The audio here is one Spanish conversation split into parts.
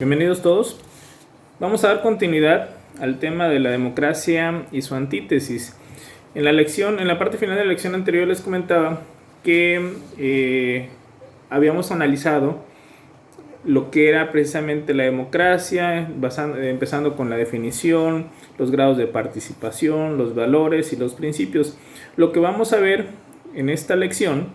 Bienvenidos todos. Vamos a dar continuidad al tema de la democracia y su antítesis. En la parte final de la lección anterior les comentaba que habíamos analizado lo que era precisamente la democracia, empezando con la definición, los grados de participación, los valores y los principios. Lo que vamos a ver en esta lección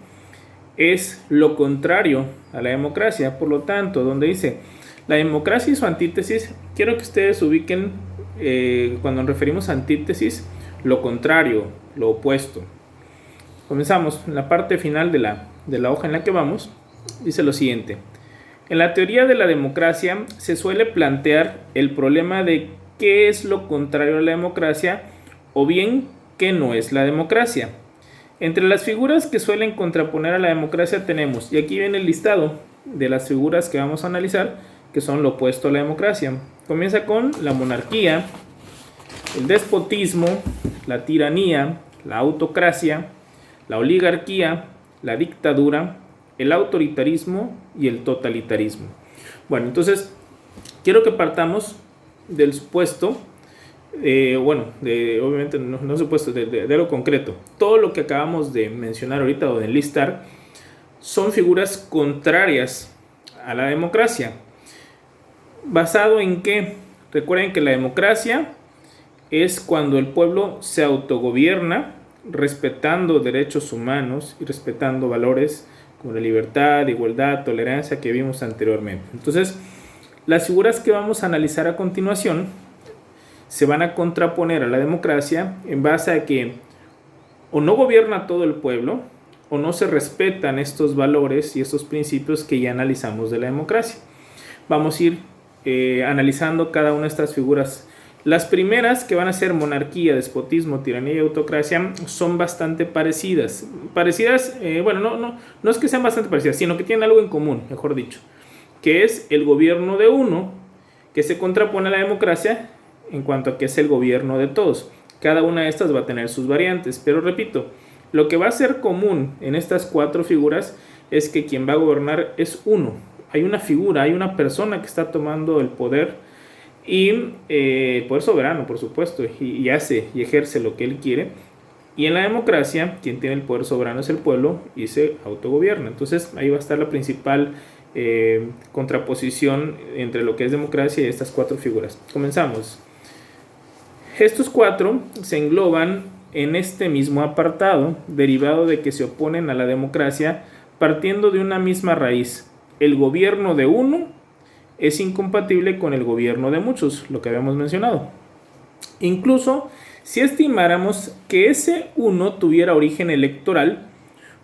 es lo contrario a la democracia. Por lo tanto, donde dice la democracia y su antítesis, quiero que ustedes ubiquen, cuando nos referimos a antítesis, lo contrario, lo opuesto. Comenzamos en la parte final de la hoja en la que vamos. Dice lo siguiente: en la teoría de la democracia se suele plantear el problema de qué es lo contrario a la democracia o bien qué no es la democracia. Entre las figuras que suelen contraponer a la democracia tenemos, y aquí viene el listado de las figuras que vamos a analizar, que son lo opuesto a la democracia. Comienza con la monarquía, el despotismo, la tiranía, la autocracia, la oligarquía, la dictadura, el autoritarismo y el totalitarismo. Bueno, entonces quiero que partamos del supuesto, obviamente no supuesto, de lo concreto. Todo lo que acabamos de mencionar ahorita o de enlistar son figuras contrarias a la democracia. ¿Basado en qué? Recuerden que la democracia es cuando el pueblo se autogobierna respetando derechos humanos y respetando valores como la libertad, igualdad, tolerancia que vimos anteriormente. Entonces, las figuras que vamos a analizar a continuación se van a contraponer a la democracia en base a que o no gobierna todo el pueblo o no se respetan estos valores y estos principios que ya analizamos de la democracia. Vamos a ir analizando cada una de estas figuras. Las primeras, que van a ser monarquía, despotismo, tiranía y autocracia, son bastante parecidas. No es que sean bastante parecidas, sino que tienen algo en común, mejor dicho, que es el gobierno de uno, que se contrapone a la democracia en cuanto a que es el gobierno de todos. Cada una de estas va a tener sus variantes, pero repito, lo que va a ser común en estas cuatro figuras es que quien va a gobernar es uno. Hay una figura, hay una persona que está tomando el poder y el poder soberano, por supuesto, y hace y ejerce lo que él quiere. Y en la democracia, quien tiene el poder soberano es el pueblo y se autogobierna. Entonces ahí va a estar la principal contraposición entre lo que es democracia y estas cuatro figuras. Comenzamos. Estos cuatro se engloban en este mismo apartado, derivado de que se oponen a la democracia partiendo de una misma raíz. El gobierno de uno es incompatible con el gobierno de muchos, lo que habíamos mencionado. Incluso si estimáramos que ese uno tuviera origen electoral,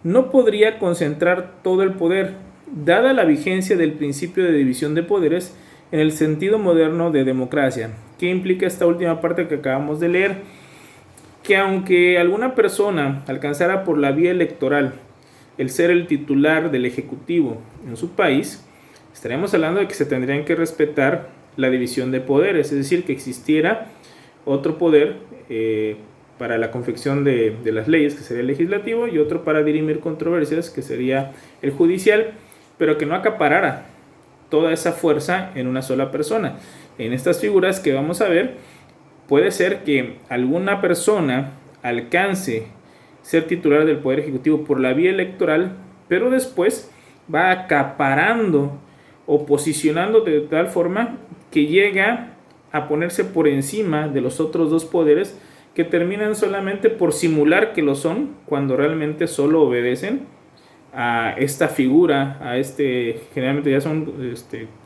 no podría concentrar todo el poder, dada la vigencia del principio de división de poderes en el sentido moderno de democracia. ¿Qué implica esta última parte que acabamos de leer? Que aunque alguna persona alcanzara por la vía electoral el ser el titular del ejecutivo en su país, estaríamos hablando de que se tendrían que respetar la división de poderes, es decir, que existiera otro poder para la confección de las leyes, que sería el legislativo, y otro para dirimir controversias, que sería el judicial, pero que no acaparara toda esa fuerza en una sola persona. En estas figuras que vamos a ver, puede ser que alguna persona alcance ser titular del poder ejecutivo por la vía electoral, pero después va acaparando o posicionando de tal forma que llega a ponerse por encima de los otros dos poderes, que terminan solamente por simular que lo son cuando realmente solo obedecen a esta figura, generalmente ya son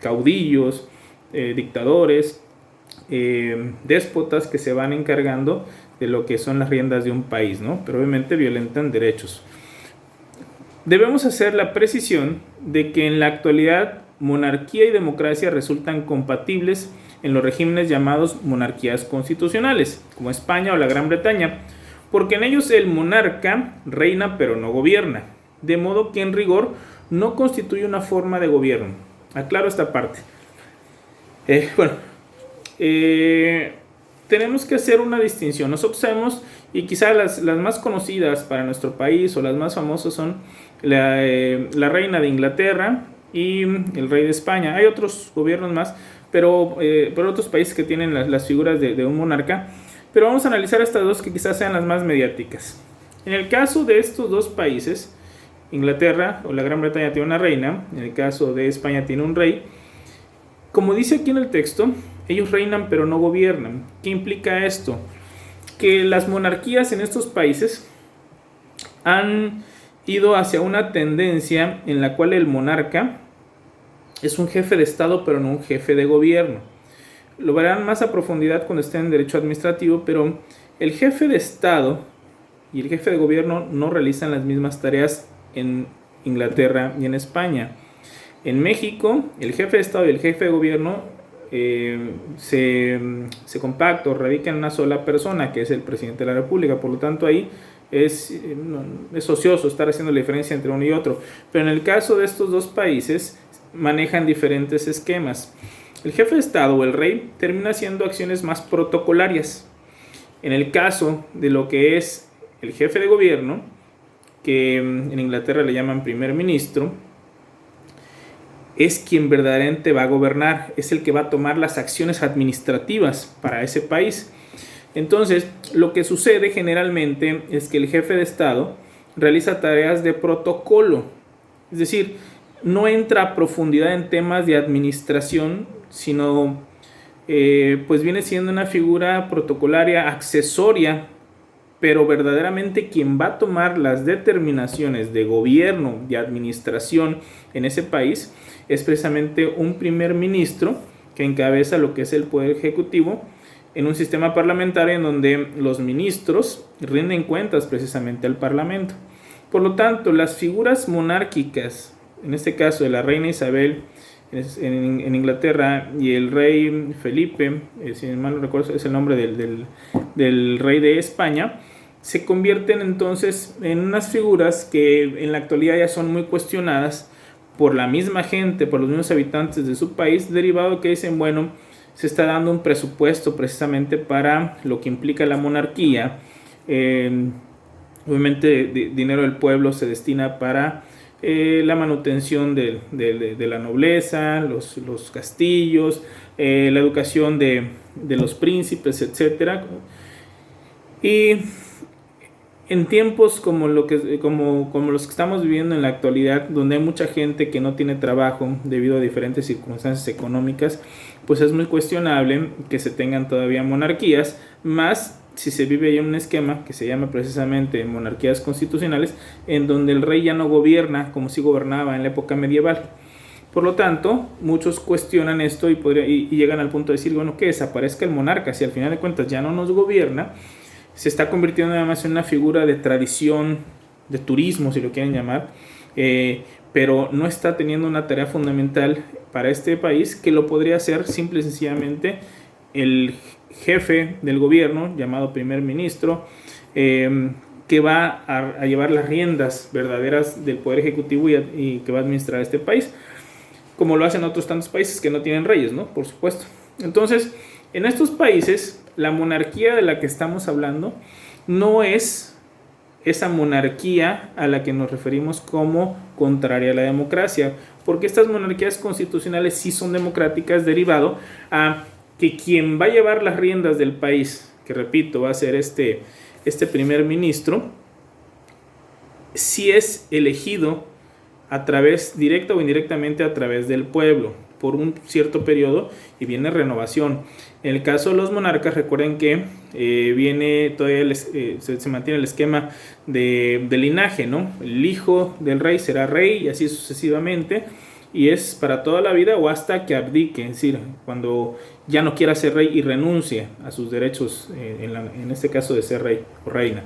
caudillos, dictadores, déspotas que se van encargando de lo que son las riendas de un país, ¿no? Pero obviamente violentan derechos. Debemos hacer la precisión de que en la actualidad monarquía y democracia resultan compatibles en los regímenes llamados monarquías constitucionales, como España o la Gran Bretaña, porque en ellos el monarca reina pero no gobierna, de modo que en rigor no constituye una forma de gobierno. Aclaro esta parte. Tenemos que hacer una distinción. Nosotros sabemos, y quizás las más conocidas para nuestro país o las más famosas son la reina de Inglaterra y el rey de España. Hay otros gobiernos más, pero otros países que tienen las figuras de un monarca. Pero vamos a analizar estas dos que quizás sean las más mediáticas. En el caso de estos dos países, Inglaterra o la Gran Bretaña tiene una reina, en el caso de España tiene un rey. Como dice aquí en el texto, ellos reinan pero no gobiernan. ¿Qué implica esto? Que las monarquías en estos países han ido hacia una tendencia en la cual el monarca es un jefe de Estado pero no un jefe de gobierno. Lo verán más a profundidad cuando estén en derecho administrativo, pero el jefe de Estado y el jefe de gobierno no realizan las mismas tareas en Inglaterra y en España. En México, el jefe de Estado y el jefe de gobierno se compacta o radica en una sola persona, que es el presidente de la República. Por lo tanto, ahí es ocioso estar haciendo la diferencia entre uno y otro. Pero en el caso de estos dos países, manejan diferentes esquemas. El jefe de Estado o el rey termina haciendo acciones más protocolarias. En el caso de lo que es el jefe de gobierno, que en Inglaterra le llaman primer ministro, es quien verdaderamente va a gobernar, es el que va a tomar las acciones administrativas para ese país. Entonces, lo que sucede generalmente es que el jefe de Estado realiza tareas de protocolo, es decir, no entra a profundidad en temas de administración, sino pues viene siendo una figura protocolaria, accesoria, pero verdaderamente quien va a tomar las determinaciones de gobierno, de administración en ese país, es precisamente un primer ministro que encabeza lo que es el poder ejecutivo en un sistema parlamentario en donde los ministros rinden cuentas precisamente al parlamento. Por lo tanto, las figuras monárquicas, en este caso de la reina Isabel en Inglaterra y el rey Felipe, si mal no recuerdo es el nombre del rey de España, se convierten entonces en unas figuras que en la actualidad ya son muy cuestionadas por la misma gente, por los mismos habitantes de su país, derivado que dicen, bueno, se está dando un presupuesto precisamente para lo que implica la monarquía. Obviamente dinero del pueblo se destina para la manutención de la nobleza, los castillos, la educación de los príncipes, etc. Y en tiempos como los que estamos viviendo en la actualidad, donde hay mucha gente que no tiene trabajo debido a diferentes circunstancias económicas, pues es muy cuestionable que se tengan todavía monarquías, más si se vive ya un esquema que se llama precisamente monarquías constitucionales, en donde el rey ya no gobierna como si gobernaba en la época medieval. Por lo tanto, muchos cuestionan esto y llegan al punto de decir, bueno, que desaparezca el monarca, si al final de cuentas ya no nos gobierna, se está convirtiendo además en una figura de tradición, de turismo, si lo quieren llamar, pero no está teniendo una tarea fundamental para este país, que lo podría hacer simple y sencillamente el jefe del gobierno, llamado primer ministro, que va a llevar las riendas verdaderas del poder ejecutivo y que va a administrar este país, como lo hacen otros tantos países que no tienen reyes, ¿no? Por supuesto. Entonces, en estos países, la monarquía de la que estamos hablando no es esa monarquía a la que nos referimos como contraria a la democracia, porque estas monarquías constitucionales sí son democráticas, derivado a que quien va a llevar las riendas del país, que repito, va a ser este primer ministro, sí es elegido a través, directa o indirectamente, a través del pueblo, por un cierto periodo, y viene renovación. En el caso de los monarcas, recuerden que todavía se mantiene el esquema de linaje, ¿no? El hijo del rey será rey y así sucesivamente, y es para toda la vida o hasta que abdique, es decir, cuando ya no quiera ser rey y renuncie a sus derechos, en este caso de ser rey o reina.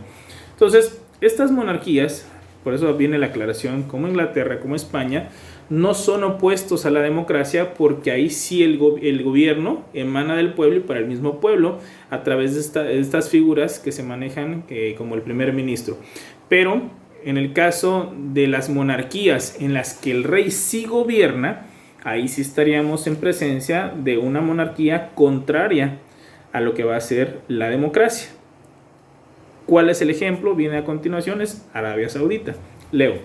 Entonces, estas monarquías, por eso viene la aclaración, como Inglaterra, como España, no son opuestos a la democracia, porque ahí sí el gobierno emana del pueblo y para el mismo pueblo a través de estas figuras que se manejan como el primer ministro. Pero en el caso de las monarquías en las que el rey sí gobierna, ahí sí estaríamos en presencia de una monarquía contraria a lo que va a ser la democracia. ¿Cuál es el ejemplo? Viene a continuación, es Arabia Saudita. Leo: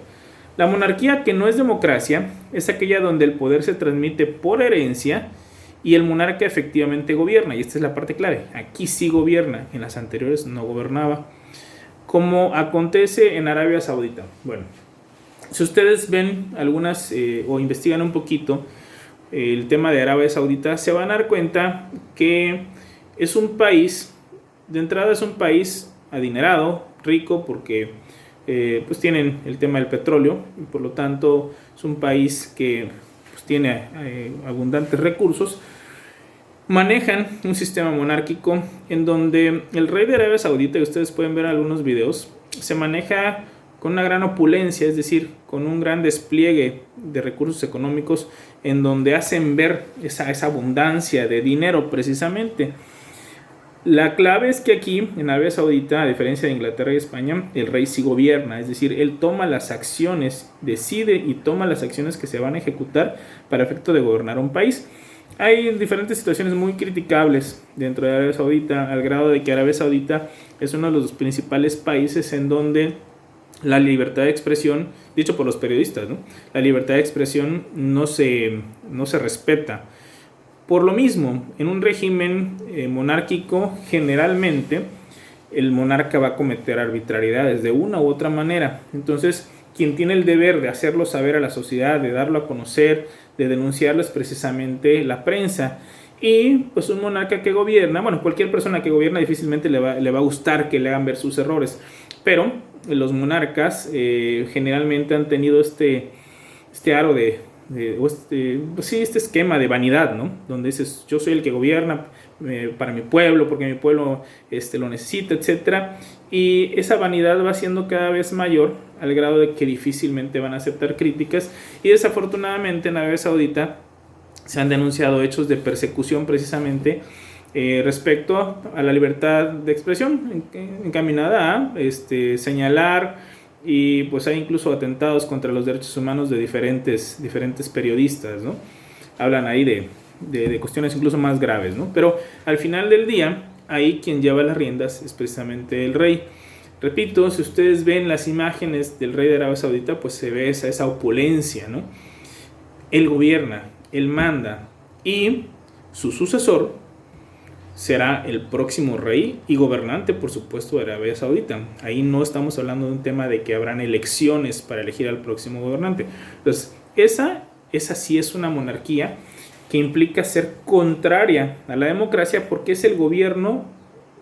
La monarquía que no es democracia es aquella donde el poder se transmite por herencia y el monarca efectivamente gobierna, y esta es la parte clave. Aquí sí gobierna, en las anteriores no gobernaba, como acontece en Arabia Saudita. Bueno, si ustedes ven algunas o investigan un poquito el tema de Arabia Saudita, se van a dar cuenta que es un país, de entrada es un país adinerado, rico, porque pues tienen el tema del petróleo, y por lo tanto es un país que pues tiene abundantes recursos. Manejan un sistema monárquico en donde el rey de Arabia Saudita, y ustedes pueden ver algunos videos, se maneja con una gran opulencia, es decir, con un gran despliegue de recursos económicos en donde hacen ver esa abundancia de dinero precisamente. La clave es que aquí en Arabia Saudita, a diferencia de Inglaterra y España, el rey sí gobierna, es decir, él toma las acciones, decide y toma las acciones que se van a ejecutar para efecto de gobernar un país. Hay diferentes situaciones muy criticables dentro de Arabia Saudita, al grado de que Arabia Saudita es uno de los principales países en donde la libertad de expresión, dicho por los periodistas, ¿no? La libertad de expresión no se respeta. Por lo mismo, en un régimen monárquico, generalmente el monarca va a cometer arbitrariedades de una u otra manera. Entonces, quien tiene el deber de hacerlo saber a la sociedad, de darlo a conocer, de denunciarlo, es precisamente la prensa. Y pues un monarca que gobierna, bueno, cualquier persona que gobierna difícilmente le va a gustar que le hagan ver sus errores, pero los monarcas generalmente han tenido este aro este esquema de vanidad, ¿no? Donde dices, yo soy el que gobierna para mi pueblo, porque mi pueblo lo necesita, etc. Y esa vanidad va siendo cada vez mayor, al grado de que difícilmente van a aceptar críticas, y desafortunadamente en Arabia Saudita se han denunciado hechos de persecución precisamente respecto a la libertad de expresión, encaminada a señalar, y pues hay incluso atentados contra los derechos humanos de diferentes periodistas, ¿no? Hablan ahí de cuestiones incluso más graves, ¿no? Pero al final del día, ahí quien lleva las riendas es precisamente el rey. Repito, si ustedes ven las imágenes del rey de Arabia Saudita, pues se ve esa opulencia, ¿no? Él gobierna, él manda, y su sucesor será el próximo rey y gobernante, por supuesto, de Arabia Saudita. Ahí no estamos hablando de un tema de que habrán elecciones para elegir al próximo gobernante. Entonces, esa sí es una monarquía que implica ser contraria a la democracia, porque es el gobierno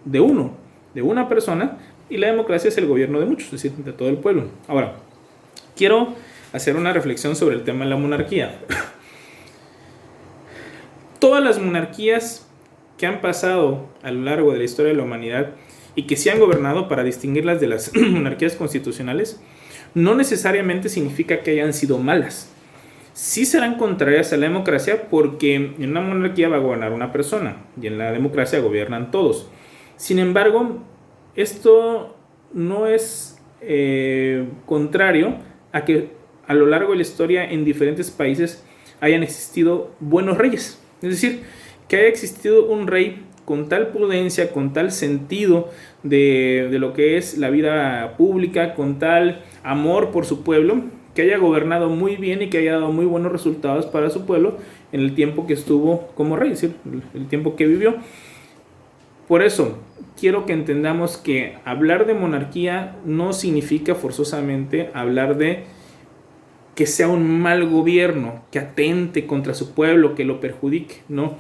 de una persona, y la democracia es el gobierno de muchos, es decir, de todo el pueblo. Ahora, quiero hacer una reflexión sobre el tema de la monarquía. Todas las monarquías que han pasado a lo largo de la historia de la humanidad y que se han gobernado, para distinguirlas de las monarquías constitucionales, no necesariamente significa que hayan sido malas. Sí serán contrarias a la democracia, porque en una monarquía va a gobernar una persona y en la democracia gobiernan todos. Sin embargo, esto no es contrario a que a lo largo de la historia en diferentes países hayan existido buenos reyes. Es decir, que haya existido un rey con tal prudencia, con tal sentido de lo que es la vida pública, con tal amor por su pueblo, que haya gobernado muy bien y que haya dado muy buenos resultados para su pueblo en el tiempo que estuvo como rey, es decir, el tiempo que vivió. Por eso, quiero que entendamos que hablar de monarquía no significa forzosamente hablar de que sea un mal gobierno, que atente contra su pueblo, que lo perjudique, no.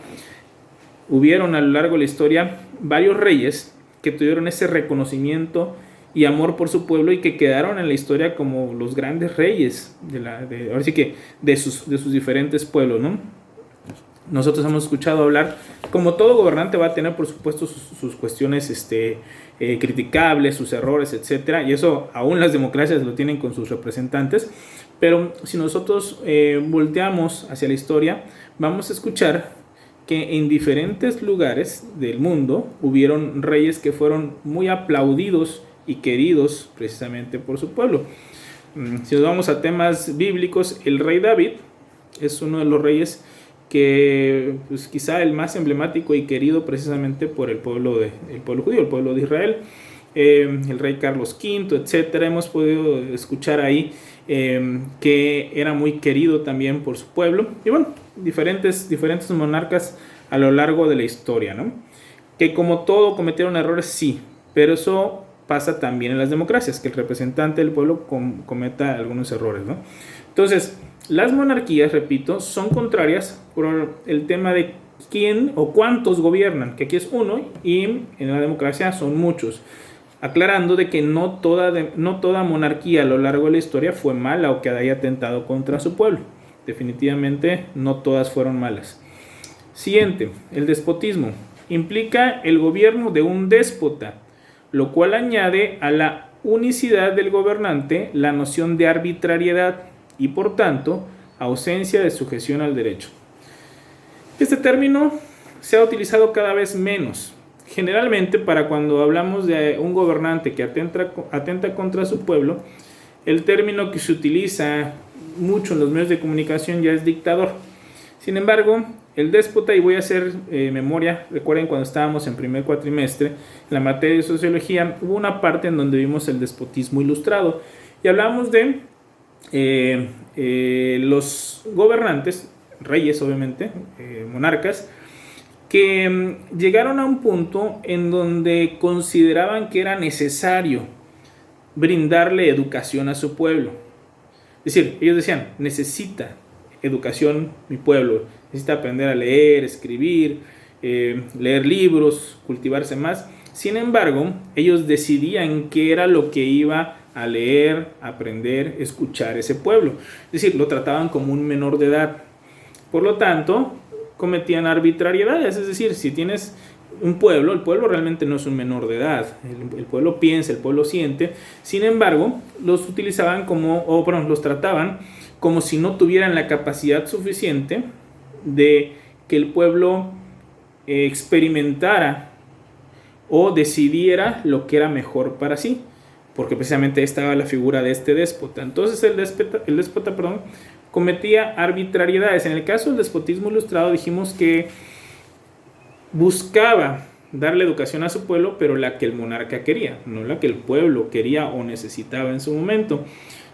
Hubieron a lo largo de la historia varios reyes que tuvieron ese reconocimiento y amor por su pueblo, y que quedaron en la historia como los grandes reyes ahora sí que de sus diferentes pueblos, ¿no? Nosotros hemos escuchado hablar, como todo gobernante va a tener por supuesto sus cuestiones criticables, sus errores, etcétera, y eso aún las democracias lo tienen con sus representantes. Pero si nosotros volteamos hacia la historia, vamos a escuchar que en diferentes lugares del mundo hubieron reyes que fueron muy aplaudidos y queridos precisamente por su pueblo. Si nos vamos a temas bíblicos, el rey David es uno de los reyes que pues, quizá el más emblemático y querido precisamente por el pueblo judío, el pueblo de Israel. El rey Carlos V, etcétera. Hemos podido escuchar ahí que era muy querido también por su pueblo. Y bueno, diferentes monarcas a lo largo de la historia, ¿no? Que como todo cometieron errores, sí, pero eso pasa también en las democracias, que el representante del pueblo cometa algunos errores, ¿no? Entonces, las monarquías, repito, son contrarias por el tema de quién o cuántos gobiernan, que aquí es uno y en la democracia son muchos. Aclarando de que no toda monarquía a lo largo de la historia fue mala o que haya atentado contra su pueblo. Definitivamente no todas fueron malas. Siguiente, el despotismo. Implica el gobierno de un déspota, lo cual añade a la unicidad del gobernante la noción de arbitrariedad y por tanto ausencia de sujeción al derecho. Este término se ha utilizado cada vez menos, generalmente para cuando hablamos de un gobernante que atenta contra su pueblo. El término que se utiliza mucho en los medios de comunicación ya es dictador. Sin embargo, el déspota, y voy a hacer memoria, recuerden cuando estábamos en primer cuatrimestre, en la materia de sociología, hubo una parte en donde vimos el despotismo ilustrado y hablamos de los gobernantes, reyes obviamente, monarcas, que llegaron a un punto en donde consideraban que era necesario brindarle educación a su pueblo. Es decir, ellos decían, necesita educación mi pueblo, necesita aprender a leer, escribir, leer libros, cultivarse más. Sin embargo, ellos decidían qué era lo que iba a leer, aprender, escuchar ese pueblo. Es decir, lo trataban como un menor de edad. Por lo tanto, cometían arbitrariedades. Es decir, si tienes un pueblo, el pueblo realmente no es un menor de edad. El pueblo piensa, el pueblo siente. Sin embargo, los utilizaban los trataban como si no tuvieran la capacidad suficiente de que el pueblo experimentara o decidiera lo que era mejor para sí, porque precisamente estaba la figura de este déspota. Entonces el déspota cometía arbitrariedades. En el caso del despotismo ilustrado dijimos que buscaba darle educación a su pueblo, pero la que el monarca quería, no la que el pueblo quería o necesitaba en su momento.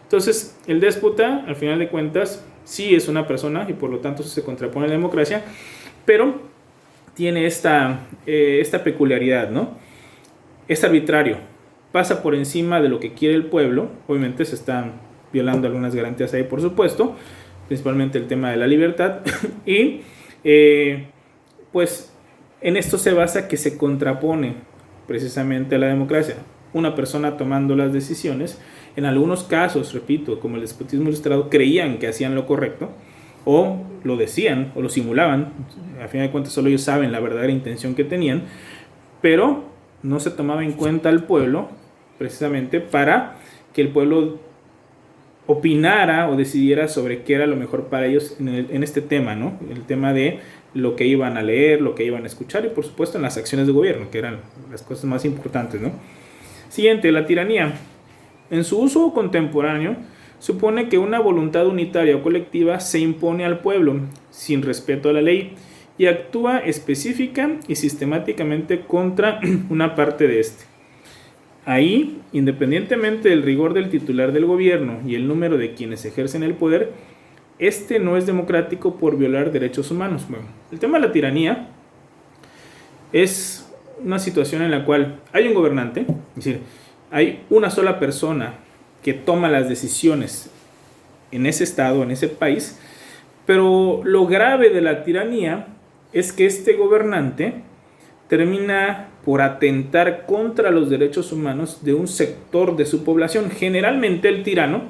Entonces, el déspota, al final de cuentas, sí es una persona y por lo tanto se contrapone a la democracia, pero tiene esta peculiaridad, ¿no? Es arbitrario, pasa por encima de lo que quiere el pueblo. Obviamente se están violando algunas garantías ahí, por supuesto, principalmente el tema de la libertad, y pues en esto se basa que se contrapone precisamente a la democracia. Una persona tomando las decisiones, en algunos casos, repito, como el despotismo ilustrado, creían que hacían lo correcto, o lo decían, o lo simulaban. A fin de cuentas solo ellos saben la verdadera intención que tenían, pero no se tomaba en cuenta al pueblo, precisamente para que el pueblo opinara o decidiera sobre qué era lo mejor para ellos en este tema, ¿no? El tema de lo que iban a leer, lo que iban a escuchar y por supuesto en las acciones de gobierno, que eran las cosas más importantes, ¿no? Siguiente, la tiranía. En su uso contemporáneo, supone que una voluntad unitaria o colectiva se impone al pueblo sin respeto a la ley y actúa específica y sistemáticamente contra una parte de este. Ahí, independientemente del rigor del titular del gobierno y el número de quienes ejercen el poder, este no es democrático por violar derechos humanos. Bueno, el tema de la tiranía es una situación en la cual hay un gobernante, es decir, hay una sola persona que toma las decisiones en ese estado, en ese país, pero lo grave de la tiranía es que este gobernante termina por atentar contra los derechos humanos de un sector de su población. Generalmente el tirano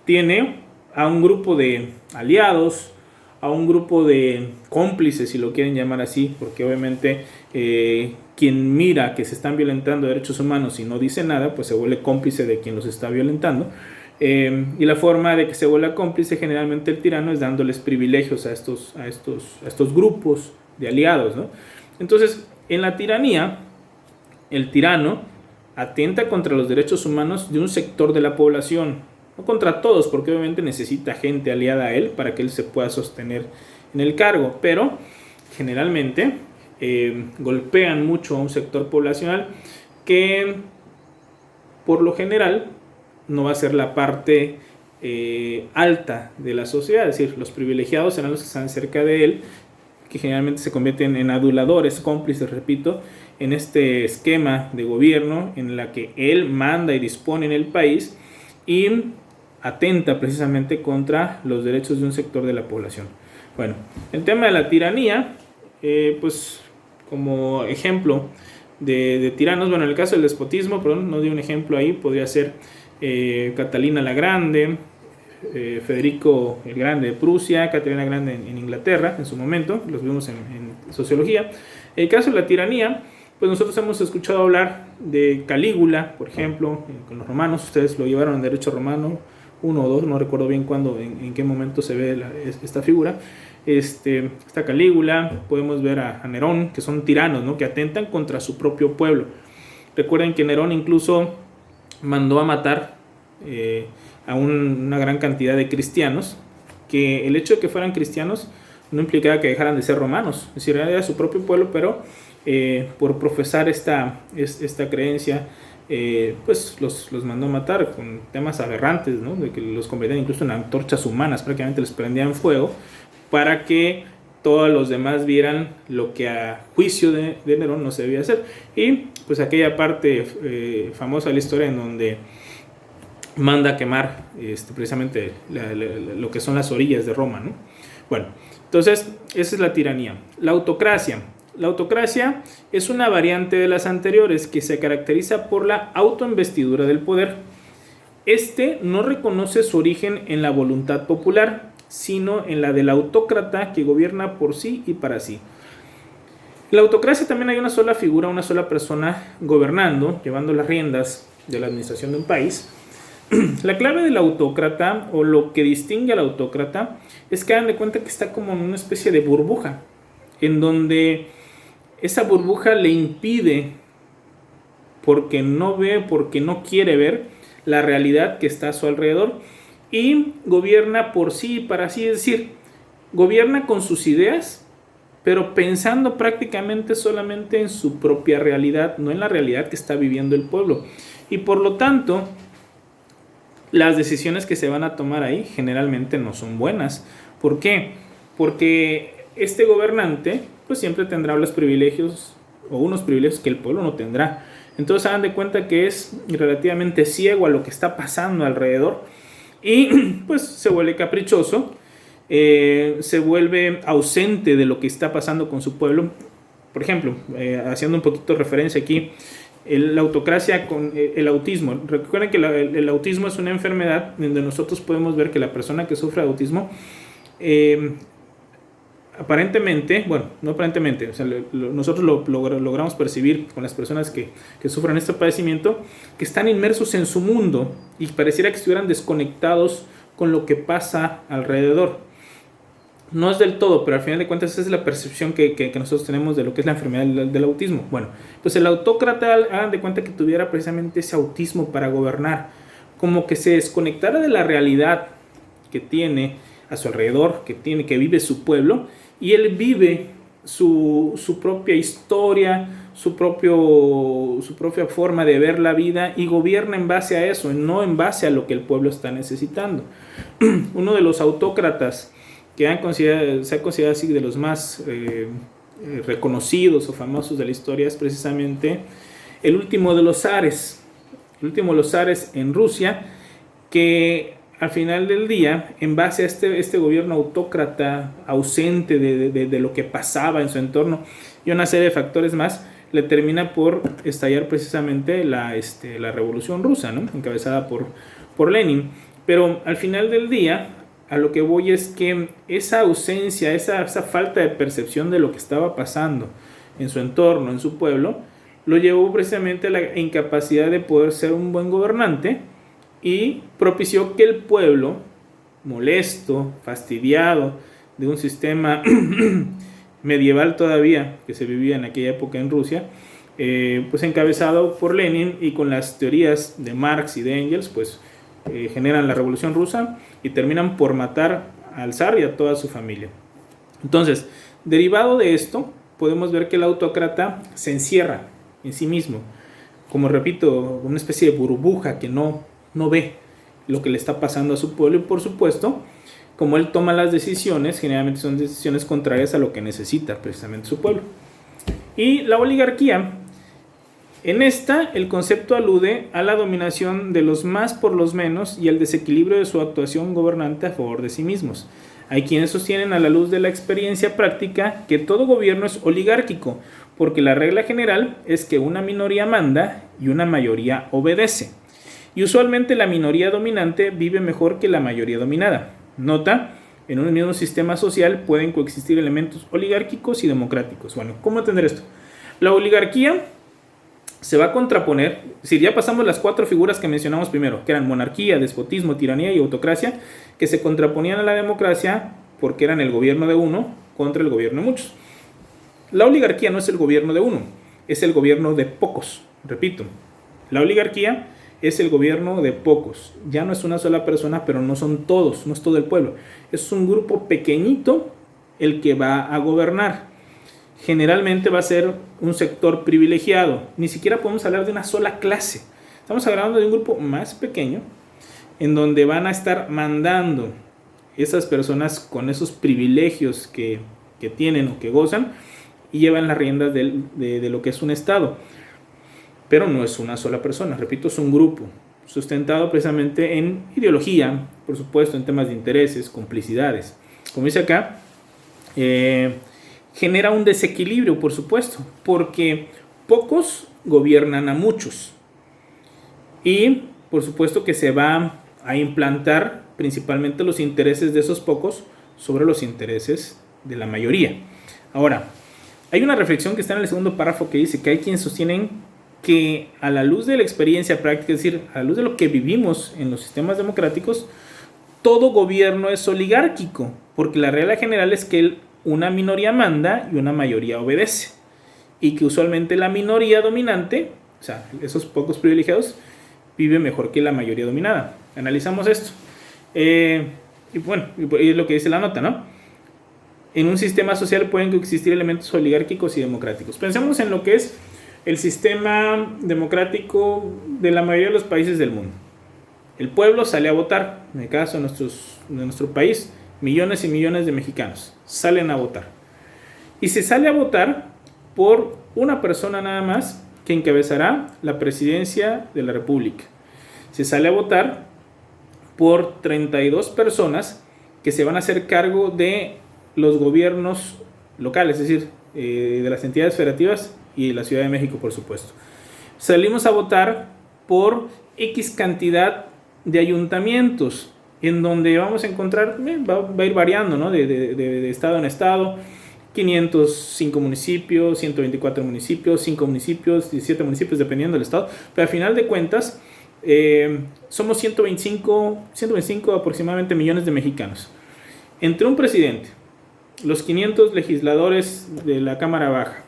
tiene a un grupo de aliados, a un grupo de cómplices, si lo quieren llamar así, porque obviamente quien mira que se están violentando derechos humanos y no dice nada, pues se vuelve cómplice de quien los está violentando. Y la forma de que se vuelva cómplice generalmente el tirano es dándoles privilegios a estos grupos de aliados, ¿no? Entonces, en la tiranía, el tirano atenta contra los derechos humanos de un sector de la población, no contra todos, porque obviamente necesita gente aliada a él para que él se pueda sostener en el cargo, pero generalmente golpean mucho a un sector poblacional que por lo general no va a ser la parte alta de la sociedad, es decir, los privilegiados serán los que están cerca de él, que generalmente se convierten en aduladores, cómplices, repito, en este esquema de gobierno en la que él manda y dispone en el país y atenta precisamente contra los derechos de un sector de la población. Bueno, el tema de la tiranía, pues como ejemplo de tiranos, bueno, en el caso del despotismo, perdón, no di un ejemplo ahí, podría ser Catalina la Grande, Federico el Grande de Prusia, Catalina la Grande en Inglaterra en su momento, los vimos en sociología. En el caso de la tiranía, pues nosotros hemos escuchado hablar de Calígula, por ejemplo, con los romanos. Ustedes lo llevaron en derecho romano 1 o 2, no recuerdo bien cuándo, en qué momento se ve esta figura. Está Calígula, podemos ver a Nerón, que son tiranos, ¿no?, que atentan contra su propio pueblo. Recuerden que Nerón incluso mandó a matar a una gran cantidad de cristianos, que el hecho de que fueran cristianos no implicaba que dejaran de ser romanos, es decir, era su propio pueblo, pero por profesar esta creencia, pues los mandó a matar con temas aberrantes, ¿no?, de que los convertían incluso en antorchas humanas, prácticamente les prendían fuego para que todos los demás vieran lo que a juicio de Nerón no se debía hacer. Y pues aquella parte famosa de la historia en donde manda a quemar precisamente lo que son las orillas de Roma, ¿no? Bueno, entonces esa es la tiranía. La autocracia. La autocracia es una variante de las anteriores que se caracteriza por la autoinvestidura del poder. No reconoce su origen en la voluntad popular, sino en la del autócrata que gobierna por sí y para sí. En la autocracia también hay una sola figura, una sola persona gobernando, llevando las riendas de la administración de un país. La clave del autócrata, o lo que distingue al autócrata, es que hagan de cuenta que está como en una especie de burbuja, en donde esa burbuja le impide, porque no ve, porque no quiere ver la realidad que está a su alrededor, y gobierna por sí y para sí, es decir, gobierna con sus ideas, pero pensando prácticamente solamente en su propia realidad, no en la realidad que está viviendo el pueblo. Y por lo tanto, las decisiones que se van a tomar ahí generalmente no son buenas. ¿Por qué? Porque este gobernante pues siempre tendrá los privilegios o unos privilegios que el pueblo no tendrá. Entonces hagan de cuenta que es relativamente ciego a lo que está pasando alrededor y pues se vuelve caprichoso, se vuelve ausente de lo que está pasando con su pueblo. Por ejemplo, haciendo un poquito de referencia aquí, la autocracia con el autismo. Recuerden que el autismo es una enfermedad donde nosotros podemos ver que la persona que sufre de autismo aparentemente, bueno, no aparentemente, o sea, nosotros lo logramos percibir con las personas que sufren este padecimiento, que están inmersos en su mundo y pareciera que estuvieran desconectados con lo que pasa alrededor. No es del todo, pero al final de cuentas esa es la percepción que nosotros tenemos de lo que es la enfermedad del autismo. Bueno, pues el autócrata, hagan de cuenta que tuviera precisamente ese autismo para gobernar, como que se desconectara de la realidad que tiene a su alrededor, que vive su pueblo, y él vive su propia historia, su propia forma de ver la vida y gobierna en base a eso, no en base a lo que el pueblo está necesitando. Uno de los autócratas que se ha considerado así de los más reconocidos o famosos de la historia es precisamente el último de los zares. El último de los zares en Rusia, que al final del día, en base a este gobierno autócrata ausente de lo que pasaba en su entorno y una serie de factores más, le termina por estallar precisamente la Revolución Rusa, ¿no?, encabezada por Lenin. Pero al final del día, a lo que voy es que esa ausencia, esa falta de percepción de lo que estaba pasando en su entorno, en su pueblo, lo llevó precisamente a la incapacidad de poder ser un buen gobernante y propició que el pueblo, molesto, fastidiado de un sistema medieval todavía que se vivía en aquella época en Rusia, pues encabezado por Lenin y con las teorías de Marx y de Engels, pues generan la Revolución Rusa y terminan por matar al zar y a toda su familia. Entonces, derivado de esto, podemos ver que el autócrata se encierra en sí mismo, como repito, una especie de burbuja que no ve lo que le está pasando a su pueblo y, por supuesto, como él toma las decisiones, generalmente son decisiones contrarias a lo que necesita precisamente su pueblo. Y la oligarquía, en esta el concepto alude a la dominación de los más por los menos y al desequilibrio de su actuación gobernante a favor de sí mismos. Hay quienes sostienen a la luz de la experiencia práctica que todo gobierno es oligárquico, porque la regla general es que una minoría manda y una mayoría obedece. Y usualmente la minoría dominante vive mejor que la mayoría dominada. Nota, en un mismo sistema social pueden coexistir elementos oligárquicos y democráticos. Bueno, ¿cómo entender esto? La oligarquía se va a contraponer, si ya pasamos las 4 figuras que mencionamos primero, que eran monarquía, despotismo, tiranía y autocracia, que se contraponían a la democracia porque eran el gobierno de uno contra el gobierno de muchos. La oligarquía no es el gobierno de uno, es el gobierno de pocos. Repito, la oligarquía es el gobierno de pocos. Ya no es una sola persona, pero no son todos, no es todo el pueblo. Es un grupo pequeñito el que va a gobernar. Generalmente va a ser un sector privilegiado. Ni siquiera podemos hablar de una sola clase. Estamos hablando de un grupo más pequeño en donde van a estar mandando esas personas con esos privilegios que tienen o que gozan y llevan las riendas de lo que es un estado. Pero no es una sola persona, repito, es un grupo sustentado precisamente en ideología, por supuesto, en temas de intereses, complicidades. Como dice acá, genera un desequilibrio, por supuesto, porque pocos gobiernan a muchos. Y, por supuesto, que se va a implantar principalmente los intereses de esos pocos sobre los intereses de la mayoría. Ahora, hay una reflexión que está en el segundo párrafo que dice que hay quienes sostienen que a la luz de la experiencia práctica, es decir, a la luz de lo que vivimos en los sistemas democráticos, todo gobierno es oligárquico, porque la regla general es que una minoría manda y una mayoría obedece, y que usualmente la minoría dominante, o sea, esos pocos privilegiados, vive mejor que la mayoría dominada. Analizamos esto. Y bueno, es lo que dice la nota, ¿no? En un sistema social pueden existir elementos oligárquicos y democráticos. Pensemos en lo que es el sistema democrático de la mayoría de los países del mundo. El pueblo sale a votar, en el caso de nuestro país, millones y millones de mexicanos salen a votar. Y se sale a votar por una persona nada más que encabezará la presidencia de la República. Se sale a votar por 32 personas que se van a hacer cargo de los gobiernos locales, es decir, de las entidades federativas y la Ciudad de México, por supuesto. Salimos a votar por X cantidad de ayuntamientos, en donde vamos a encontrar, va a ir variando, ¿no? de estado en estado, 505 municipios, 124 municipios, 5 municipios, 17 municipios, dependiendo del estado, pero al final de cuentas, somos 125 aproximadamente millones de mexicanos. Entre un presidente, los 500 legisladores de la Cámara Baja,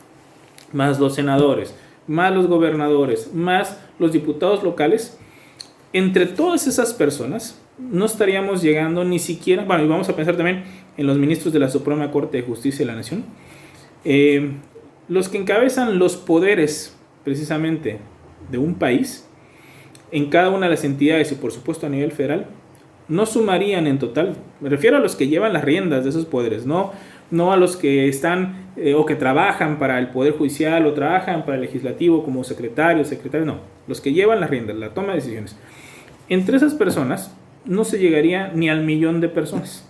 más los senadores, más los gobernadores, más los diputados locales, entre todas esas personas no estaríamos llegando ni siquiera, bueno, y vamos a pensar también en los ministros de la Suprema Corte de Justicia de la Nación, los que encabezan los poderes precisamente de un país, en cada una de las entidades y por supuesto a nivel federal, no sumarían en total, me refiero a los que llevan las riendas de esos poderes, no a los que están o que trabajan para el Poder Judicial o trabajan para el Legislativo como secretarios, no, los que llevan las riendas, la toma de decisiones. Entre esas personas no se llegaría ni al 1,000,000 de personas.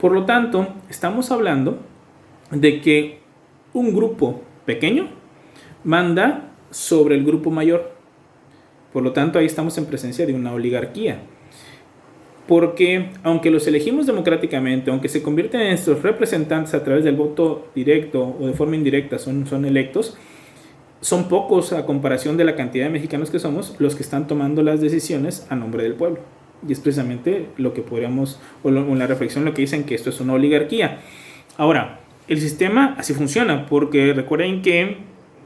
Por lo tanto, estamos hablando de que un grupo pequeño manda sobre el grupo mayor. Por lo tanto, ahí estamos en presencia de una oligarquía. Porque aunque los elegimos democráticamente, aunque se convierten en nuestros representantes a través del voto directo o de forma indirecta, son electos, son pocos a comparación de la cantidad de mexicanos que somos los que están tomando las decisiones a nombre del pueblo. Y es precisamente lo que podríamos, o la reflexión lo que dicen que esto es una oligarquía. Ahora, el sistema así funciona, porque recuerden que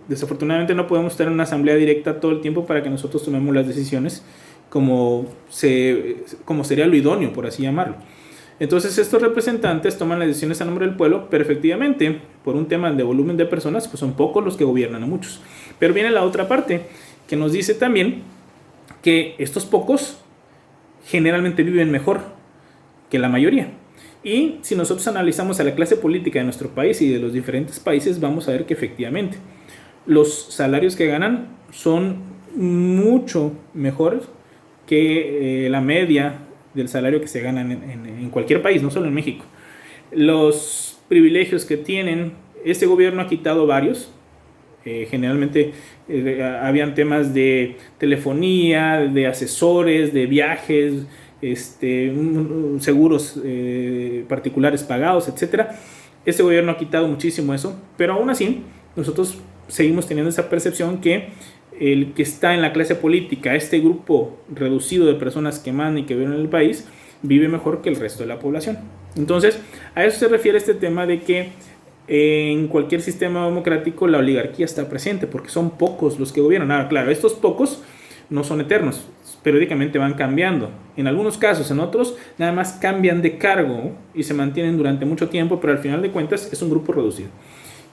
desafortunadamente no podemos estar en una asamblea directa todo el tiempo para que nosotros tomemos las decisiones como sería lo idóneo, por así llamarlo. Entonces estos representantes toman las decisiones a nombre del pueblo, pero efectivamente, por un tema de volumen de personas, pues son pocos los que gobiernan a muchos. Pero viene la otra parte, que nos dice también que estos pocos generalmente viven mejor que la mayoría. Y si nosotros analizamos a la clase política de nuestro país y de los diferentes países, vamos a ver que efectivamente los salarios que ganan son mucho mejores que la media del salario que se gana en cualquier país, no solo en México. Los privilegios que tienen, este gobierno ha quitado varios. Generalmente habían temas de telefonía, de asesores, de viajes, seguros particulares pagados, etcétera. Este gobierno ha quitado muchísimo eso, pero aún así nosotros seguimos teniendo esa percepción que el que está en la clase política, este grupo reducido de personas que mandan y que viven en el país, vive mejor que el resto de la población. Entonces, a eso se refiere este tema de que en cualquier sistema democrático la oligarquía está presente, porque son pocos los que gobiernan. Ahora, claro, estos pocos no son eternos, periódicamente van cambiando. En algunos casos, en otros, nada más cambian de cargo y se mantienen durante mucho tiempo, pero al final de cuentas es un grupo reducido.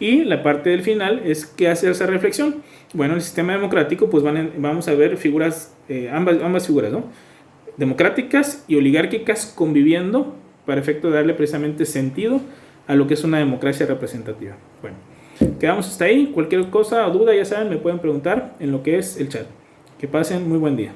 Y la parte del final es que hace esa reflexión. Bueno, en el sistema democrático, pues vamos a ver figuras, ambas figuras, ¿no? Democráticas y oligárquicas conviviendo para efecto de darle precisamente sentido a lo que es una democracia representativa. Bueno, quedamos hasta ahí. Cualquier cosa o duda, ya saben, me pueden preguntar en lo que es el chat. Que pasen muy buen día.